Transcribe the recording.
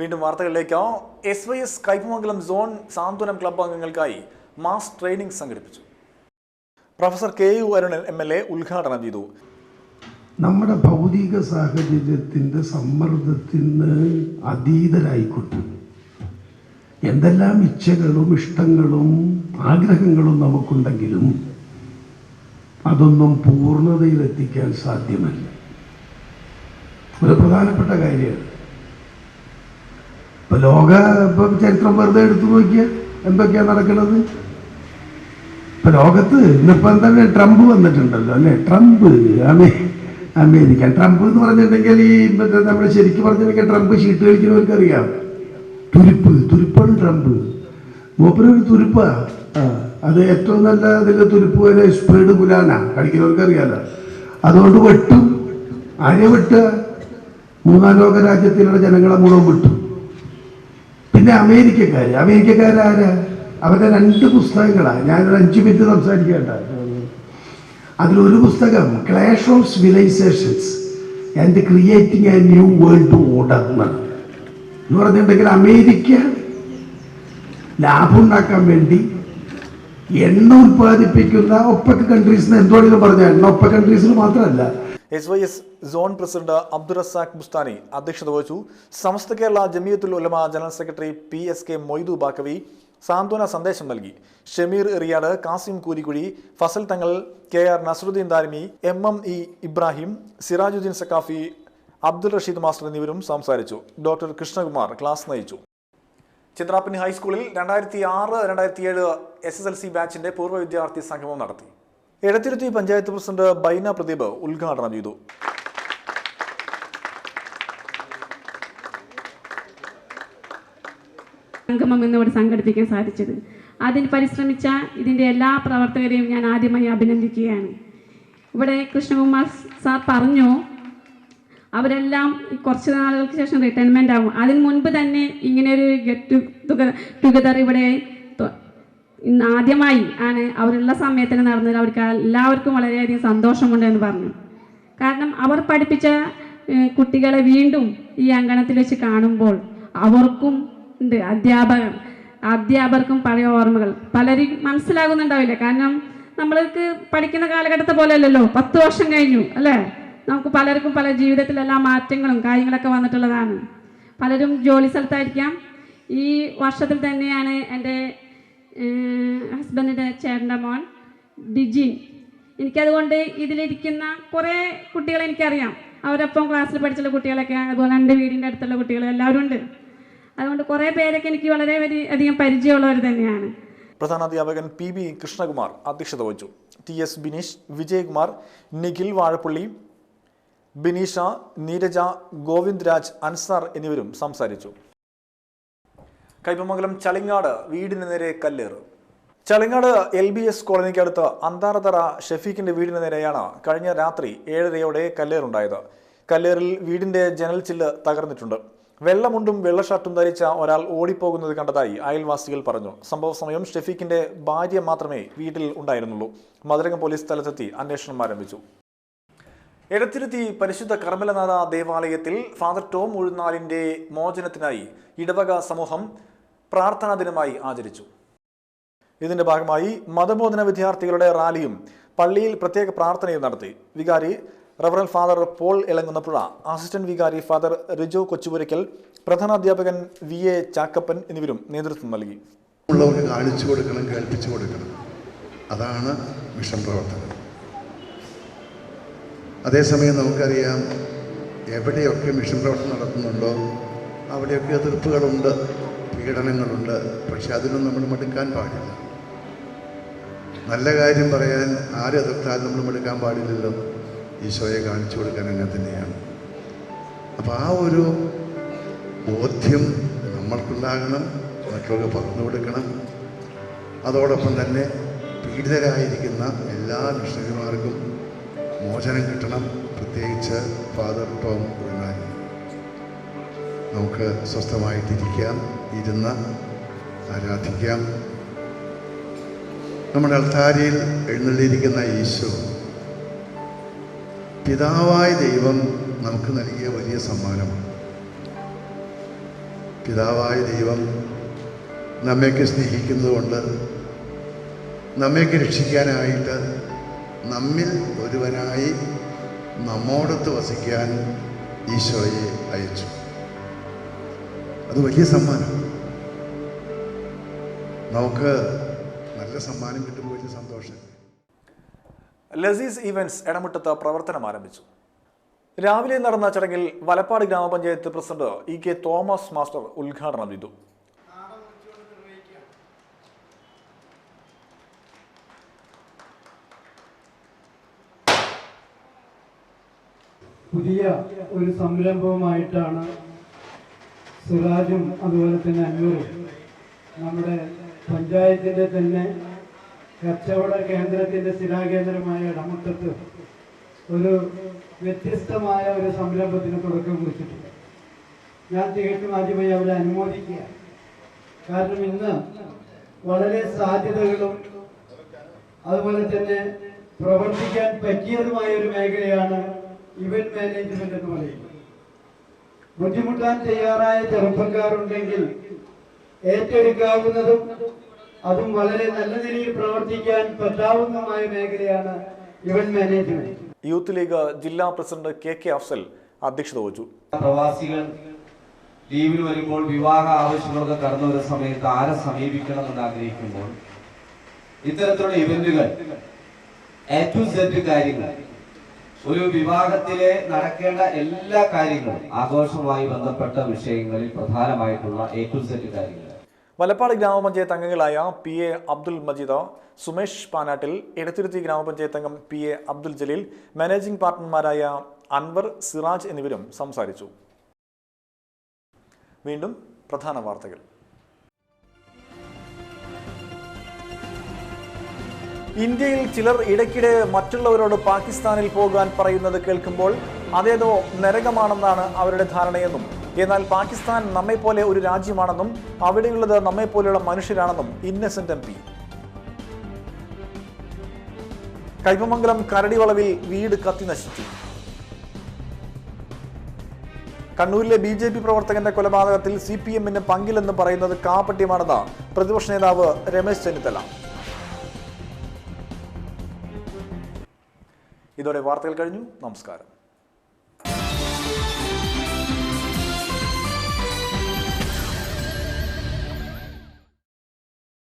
വീണ്ടും വാർത്തകളിലേക്ക്. SYS Kaipamangalam zone സാന്ത്വനം club അംഗങ്ങൾക്കായി mass training സംഘടിപ്പിച്ചു. പ്രൊഫസർ KU അരുൺ MLA ഉദ്ഘാടനം ചെയ്തു. നമ്മുടെ ഭൗതിക സാഹചര്യത്തിൻ്റെ സമ്മർദ്ദത്തിന് അതീതരായിക്കൊണ്ട് എന്തെല്ലാം ഇച്ഛകളും ഇഷ്ടങ്ങളും ആഗ്രഹങ്ങളും നമുക്കുണ്ടെങ്കിലും അതൊന്നും പൂർണ്ണതയിലെത്തിക്കാൻ സാധ്യമല്ല. ഒരു പ്രധാനപ്പെട്ട കാര്യമാണ്. ഇപ്പം ചരിത്രം വെറുതെ എടുത്തു നോക്കിയാൽ എന്തൊക്കെയാണ് നടക്കുന്നത്. ഇപ്പം ലോകത്ത് ഇന്നിപ്പം തന്നെ ട്രംപ് വന്നിട്ടുണ്ടല്ലോ അല്ലേ. അമേരിക്ക ട്രംപ് എന്ന് പറഞ്ഞിട്ടുണ്ടെങ്കിൽ ഈ നമ്മൾ ശരിക്കും പറഞ്ഞിട്ടുണ്ടെങ്കിൽ ട്രംപ് ഷീട്ട് കളിക്കുന്നവർക്ക് അറിയാം. തുരുപ്പാണ് ട്രംപ്. മൂപ്പരൊരു തുരുപ്പാ. അത് ഏറ്റവും നല്ല അതിൻ്റെ തുരുപ്പ് വരെ സ്പീഡ് പുലാന കളിക്കുന്നവർക്ക് അറിയാലോ. അതുകൊണ്ട് വെട്ടും. ആരെ വെട്ടുക? മൂന്നാം ലോക രാജ്യത്തിലുള്ള ജനങ്ങളെ മുഴുവൻ വിട്ടു. പിന്നെ അമേരിക്കക്കാരാരാ? അവരുടെ 2 പുസ്തകങ്ങളാണ്. ഞാനൊരു 5 മിനിറ്റ് സംസാരിക്കേണ്ട. അതിലൊരു പുസ്തകം clash of civilisations and creating A new world order എന്ന് പറഞ്ഞിട്ടുണ്ടെങ്കിൽ അമേരിക്ക ലാഭം ഉണ്ടാക്കാൻ വേണ്ടി എണ്ണ ഉൽപ്പാദിപ്പിക്കുന്ന ഒപ്പക് കൺട്രീസിന് എന്തുവേണമെങ്കിലും പറഞ്ഞ എണ്ണ ഒപ്പക് കൺട്രീസിന് മാത്രമല്ല. SYS zone president Abdul Razak Bustani അധ്യക്ഷത വഹിച്ചു. Samastha Kerala Jamiyyathul Ulama general secretary PSK Moidu Baqavi സാന്ത്വന സന്ദേശം നൽകി. Shameer റിയാഡ്, Kasim Koorikkuzhi, Fazal Thangal, KR Nasaruddeen Darimi, MME Ibrahim, Sirajuddeen Saqafi, Abdul Rasheed master എന്നിവരും സംസാരിച്ചു. ഡോക്ടർ കൃഷ്ണകുമാർ ക്ലാസ് നയിച്ചു. ചിത്രാപ്പനി ഹൈസ്കൂളിൽ 2006-2007 SSLC ബാച്ചിന്റെ പൂർവ്വ വിദ്യാർത്ഥി സംഗമം നടത്തി. എടത്തിരുത്തി പഞ്ചായത്ത് പ്രസിഡന്റ് ബൈന പ്രദീപ് ഉദ്ഘാടനം ചെയ്തു. സംഗമം എന്നിവിടെ സംഘടിപ്പിക്കാൻ സാധിച്ചത്, അതിന് പരിശ്രമിച്ച ഇതിൻ്റെ എല്ലാ പ്രവർത്തകരെയും ഞാൻ ആദ്യമായി അഭിനന്ദിക്കുകയാണ്. ഇവിടെ കൃഷ്ണകുമാർ സാർ പറഞ്ഞു, അവരെല്ലാം കുറച്ച് നാളുകൾക്ക് ശേഷം റിട്ടയർമെൻ്റ് ആകും. അതിന് മുൻപ് തന്നെ ഇങ്ങനെയൊരു ഗെറ്റ് ടുഗദർ ഇവിടെ ഇന്ന് ആദ്യമായി ആണ് അവരുള്ള സമയത്തിന് നടന്നത്. അവർക്ക് എല്ലാവർക്കും വളരെയധികം സന്തോഷമുണ്ട് എന്ന് പറഞ്ഞു. കാരണം അവർ പഠിപ്പിച്ച കുട്ടികളെ വീണ്ടും ഈ അങ്കണത്തിൽ വെച്ച് കാണുമ്പോൾ അവർക്കും ഉണ്ട് അധ്യാപകർക്കും പഴയ ഓർമ്മകൾ പലരും മനസ്സിലാകുന്നുണ്ടാവില്ല. കാരണം നമ്മൾക്ക് പഠിക്കുന്ന കാലഘട്ടത്തെ പോലെ അല്ലല്ലോ. 10 വർഷം കഴിഞ്ഞു അല്ലേ. നമുക്ക് പലർക്കും പല ജീവിതത്തിലെല്ലാ മാറ്റങ്ങളും കാര്യങ്ങളൊക്കെ വന്നിട്ടുള്ളതാണ്. പലരും ജോലി സ്ഥലത്തായിരിക്കാം. ഈ വർഷത്തിൽ തന്നെയാണ് എൻ്റെ ഹസ്ബൻഡിൻ്റെ ചേട്ടൻ്റെ മോൻ ഡിജിൻ. എനിക്കതുകൊണ്ട് ഇതിലിരിക്കുന്ന കുറേ കുട്ടികളെ എനിക്കറിയാം. അവരൊപ്പം ക്ലാസ്സിൽ പഠിച്ചുള്ള കുട്ടികളൊക്കെ, അതുപോലെ എൻ്റെ വീടിൻ്റെ അടുത്തുള്ള കുട്ടികൾ എല്ലാവരും ഉണ്ട്. അതുകൊണ്ട് കുറേ പേരൊക്കെ എനിക്ക് വളരെ അധികം പരിചയമുള്ളവർ തന്നെയാണ്. പ്രധാനാധ്യാപകൻ PB കൃഷ്ണകുമാർ അധ്യക്ഷത വഹിച്ചു. TS ബിനീഷ്, വിജയകുമാർ, നിഖിൽ വാഴപ്പള്ളി, ബിനീഷ, നീരജ, ഗോവിന്ദ് രാജ്, അൻസാർ എന്നിവരും സംസാരിച്ചു. കൈപ്പമംഗലം ചളിങ്ങാട് വീടിന് നേരെ കല്ലേറ്. ചളിങ്ങാട് LBS കോളനിക്കടുത്ത് അന്താറതറ ഷെഫീഖിന്റെ വീടിന് നേരെയാണ് കഴിഞ്ഞ രാത്രി 7:30 കല്ലേറുണ്ടായത്. കല്ലേറിൽ വീടിന്റെ ജനൽ ചില്ല് തകർന്നിട്ടുണ്ട്. വെള്ളമുണ്ടും വെള്ള ഷർട്ടും ധരിച്ച ഒരാൾ ഓടിപ്പോകുന്നത് കണ്ടതായി അയൽവാസികൾ പറഞ്ഞു. സംഭവ സമയം ഷെഫീഖിന്റെ ഭാര്യ മാത്രമേ വീട്ടിൽ ഉണ്ടായിരുന്നുള്ളൂ. മധുരകം പോലീസ് സ്ഥലത്തെത്തി അന്വേഷണം ആരംഭിച്ചു. എടത്തിരുത്തി പരിശുദ്ധ കർമ്മലനാഥ ദേവാലയത്തിൽ ഫാദർ ടോം ഉഴുന്നാലിന്റെ മോചനത്തിനായി ഇടവക സമൂഹം പ്രാർത്ഥനാ ദിനമായി ആചരിച്ചു. ഇതിന്റെ ഭാഗമായി മതബോധന വിദ്യാർത്ഥികളുടെ റാലിയും പള്ളിയിൽ പ്രത്യേക പ്രാർത്ഥനയും നടത്തി. വികാരി റവറൽ ഫാദർ പോൾ ഇളങ്ങുന്നപ്പുഴ, അസിസ്റ്റന്റ് വികാരി ഫാദർ റിജോ കൊച്ചുപുരയ്ക്കൽ, പ്രധാനാധ്യാപകൻ VA ചാക്കപ്പൻ എന്നിവരും നേതൃത്വം നൽകി. ഉള്ളവർക്ക് കാണിച്ചു കൊടുക്കണം, കേൾപ്പിച്ചു കൊടുക്കണം. അതാണ് മിഷൻ പ്രവർത്തനം. അതേസമയം നമുക്കറിയാം, എവിടെയൊക്കെ മിഷൻ പ്രവർത്തനം നടത്തുന്നുണ്ടോ അവിടെയൊക്കെ എതിർപ്പുകളുണ്ട്, പീഡനങ്ങളുണ്ട്. പക്ഷെ അതിനൊന്നും നമ്മൾ മടുക്കാൻ പാടില്ല. നല്ല കാര്യം പറയാൻ ആരും എതിർത്താലും നമ്മൾ മടുക്കാൻ പാടില്ലല്ലോ. ഈശോയെ കാണിച്ചു കൊടുക്കാൻ അങ്ങനെ തന്നെയാണ്. അപ്പോൾ ആ ഒരു ബോധ്യം നമ്മൾക്കുണ്ടാകണം, മറ്റുള്ളവർക്ക് പകർന്നു കൊടുക്കണം. അതോടൊപ്പം തന്നെ പീഡിതരായിരിക്കുന്ന എല്ലാ മിഷണറിമാർക്കും മോചനം കിട്ടണം. പ്രത്യേകിച്ച് ഫാദർ ടോം ഉഴുന്നാൻ. നമുക്ക് സ്വസ്ഥമായിട്ടിരിക്കാം, ഇരുന്ന് ആരാധിക്കാം. നമ്മുടെ അൾത്താരയിൽ എഴുന്നള്ളിയിരിക്കുന്ന ഈശോ പിതാവായ ദൈവം നമുക്ക് നൽകിയ വലിയ സമ്മാനമാണ്. പിതാവായ ദൈവം നമ്മയൊക്കെ സ്നേഹിക്കുന്നതുകൊണ്ട് നമ്മയൊക്കെ രക്ഷിക്കാനായിട്ട് നമ്മിൽ ഒരുവനായി നമ്മോടൊത്ത് വസിക്കാൻ ഈശോയെ അയച്ചു. അത് വലിയ സമ്മാനം. നമുക്ക് നല്ല സമ്മാനം കിട്ടുമ്പോൾ വലിയ സന്തോഷം. ലസീസ് ഈവൻസ് എടമുട്ടത്ത് പ്രവർത്തനം ആരംഭിച്ചു. രാവിലെ നടന്ന ചടങ്ങിൽ വലപ്പാട് ഗ്രാമപഞ്ചായത്ത് പ്രസിഡന്റ് EK തോമസ് മാസ്റ്റർ ഉദ്ഘാടനം ചെയ്തു. പുതിയ ഒരു സംരംഭവുമായിട്ടാണ് സിറാജും അതുപോലെ തന്നെ അന്നൂറും നമ്മുടെ പഞ്ചായത്തിൻ്റെ തന്നെ കച്ചവട കേന്ദ്രത്തിൻ്റെ സ്ഥിരാകേന്ദ്രമായ എടമുട്ടത്ത് ഒരു വ്യത്യസ്തമായ ഒരു സംരംഭത്തിന് തുടക്കം കുറിച്ചിട്ടുണ്ട്. ഞാൻ തികച്ചും ആദ്യമായി അവരെ അനുമോദിക്കുക. കാരണം ഇന്ന് വളരെ സാധ്യതകളും അതുപോലെ തന്നെ പ്രവർത്തിക്കാൻ പറ്റിയതുമായ ഒരു മേഖലയാണ് ഇവന്റ് മാനേജ്മെന്റ് എന്ന് പറയുന്നത്. ബുദ്ധിമുട്ടാൻ തയ്യാറായ ചെറുപ്പക്കാരുണ്ടെങ്കിൽ ഏറ്റെടുക്കാവുന്നതും അതും വളരെ നല്ല നിലയിൽ പ്രവർത്തിക്കാൻ പറ്റാവുന്നതുമായ മേഖലയാണ് ഇവന്റ് മാനേജ്മെന്റ്. യൂത്ത് ലീഗ് ജില്ലാ പ്രസിഡന്റ് KK അഫ്സൽ അധ്യക്ഷത വഹിച്ചു. പ്രവാസികൾ ലീവിൽ വരുമ്പോൾ വിവാഹ ആവശ്യങ്ങളൊക്കെ കടന്നു വരുന്ന സമയത്ത് ആരെ സമീപിക്കണം എന്ന് ആഗ്രഹിക്കുമ്പോൾ ഇത്തരത്തിലുള്ള ഇവന്റുകൾ A to Z കാര്യങ്ങൾ, ഒരു വിവാഹത്തിലെ നടക്കേണ്ട എല്ലാ കാര്യങ്ങളും ആഘോഷവുമായി ബന്ധപ്പെട്ട വിഷയങ്ങളിൽ പ്രധാനമായിട്ടുള്ള A to Z കാര്യങ്ങൾ. വലപ്പാട് ഗ്രാമപഞ്ചായത്ത് അംഗങ്ങളായ PA അബ്ദുൽ മജീദ്, സുമേഷ് പാനാട്ടിൽ, എടത്തിരുത്തി ഗ്രാമപഞ്ചായത്ത് അംഗം PA അബ്ദുൽ ജലീൽ, മാനേജിംഗ് പാർട്ണർമാരായ അൻവർ, സിറാജ് എന്നിവരും സംസാരിച്ചു. വീണ്ടും പ്രധാന വാർത്തകൾ. ഇന്ത്യയിൽ ചിലർ ഇടയ്ക്കിടെ മറ്റുള്ളവരോട് പാകിസ്ഥാനിൽ പോകാൻ പറയുന്നത് കേൾക്കുമ്പോൾ അതേതോ നരകമാണെന്നാണ് അവരുടെ ധാരണയെന്നും, എന്നാൽ പാകിസ്ഥാൻ നമ്മെപ്പോലെ ഒരു രാജ്യമാണെന്നും അവിടെയുള്ളത് നമ്മെപ്പോലെയുള്ള മനുഷ്യരാണെന്നും ഇന്നസെന്റ് MP. കൈപ്പമംഗലം കരടിവളവിൽ വീട് കത്തി നശിച്ചു. കണ്ണൂരിലെ BJP പ്രവർത്തകന്റെ കൊലപാതകത്തിൽ CPM-ന് പങ്കില്ലെന്ന് പറയുന്നത് കാപട്യമാണെന്ന് പ്രതിപക്ഷ നേതാവ് രമേശ് ചെന്നിത്തല. ഇതോടെ വാർത്തകൾ കഴിഞ്ഞു. നമസ്കാരം.